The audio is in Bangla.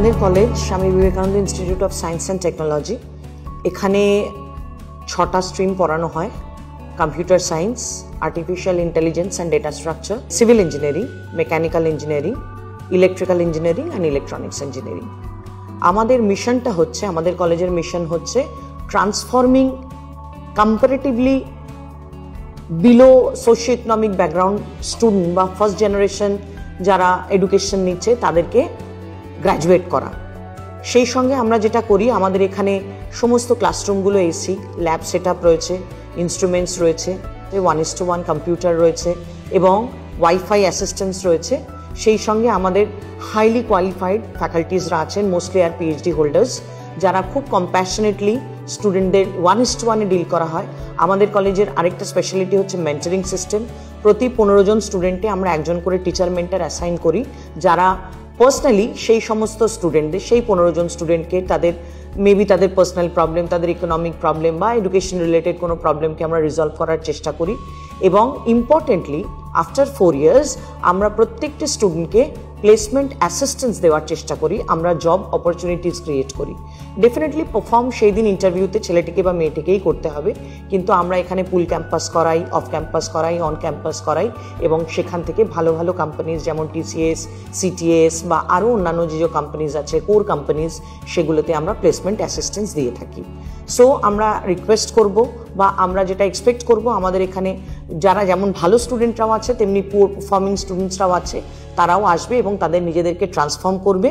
আমাদের college Swami Vivekananda institute of science and technology. এখানে 6টা স্ট্রিম পড়ানো হয়: computer science, artificial intelligence and data structure, civil engineering, mechanical engineering, electrical engineering and electronics engineering. আমাদের মিশনটা হচ্ছে, আমাদের কলেজের মিশন হচ্ছে transforming comparatively below socio economic background student বা ফার্স্ট জেনারেশন যারা এডুকেশন নিচ্ছে তাদেরকে গ্র্যাজুয়েট করা। সেই সঙ্গে আমরা যেটা করি, আমাদের এখানে সমস্ত ক্লাসরুমগুলো এসি, ল্যাব সেট আপ রয়েছে, ইনস্ট্রুমেন্টস রয়েছে, 1:1 কম্পিউটার রয়েছে এবং ওয়াইফাই অ্যাসিস্ট্যান্স রয়েছে। সেই সঙ্গে আমাদের হাইলি কোয়ালিফাইড ফ্যাকাল্টিজরা আছেন, মোস্টলি আর পিএইচডি হোল্ডার্স, যারা খুব কম্প্যাশনেটলি স্টুডেন্টদের 1:1 ডিল করা হয়। আমাদের কলেজের আরেকটা স্পেশালিটি হচ্ছে মেন্টরিং সিস্টেম। প্রতি 15 জন স্টুডেন্টে আমরা একজন করে টিচার মেন্টর অ্যাসাইন করি, যারা পার্সোনালি সেই সমস্ত স্টুডেন্টদের, সেই 15 জন স্টুডেন্টকে তাদের মেবি তাদের পার্সোনাল প্রবলেম, তাদের ইকোনমিক প্রবলেম বা এডুকেশন রিলেটেড কোনো প্রবলেমকে আমরা রিজলভ করার চেষ্টা করি। এবং ইম্পর্টেন্টলি আফটার 4 ইয়ার্স আমরা প্রত্যেকটি স্টুডেন্টকে প্লেসমেন্ট অ্যাসিস্ট্যান্স দেওয়ার চেষ্টা করি, আমরা জব অপরচুনিটিস ক্রিয়েট করি। ডেফিনেটলি পারফর্ম সেই দিন ইন্টারভিউতে ছেলেটিকে বা মেয়েটিকেই করতে হবে, কিন্তু আমরা এখানে পুল ক্যাম্পাস করাই, অফ ক্যাম্পাস করাই, অন ক্যাম্পাস করাই এবং সেখান থেকে ভালো ভালো কোম্পানিজ যেমন টিসিএস, সিটিএস বা আরও অন্যান্য যে কোম্পানিজ আছে, কোর কোম্পানিজ, সেগুলোতে আমরা প্লেসমেন্ট অ্যাসিস্ট্যান্স দিয়ে থাকি। সো আমরা রিকোয়েস্ট করব বা আমরা যেটা এক্সপেক্ট করব, আমাদের এখানে যারা যেমন ভালো স্টুডেন্টরাও আছে তেমনি পুয়ার পারফর্মিং স্টুডেন্টসরাও আছে, তারাও আসবে এবং তাদের নিজেদেরকে ট্রান্সফর্ম করবে।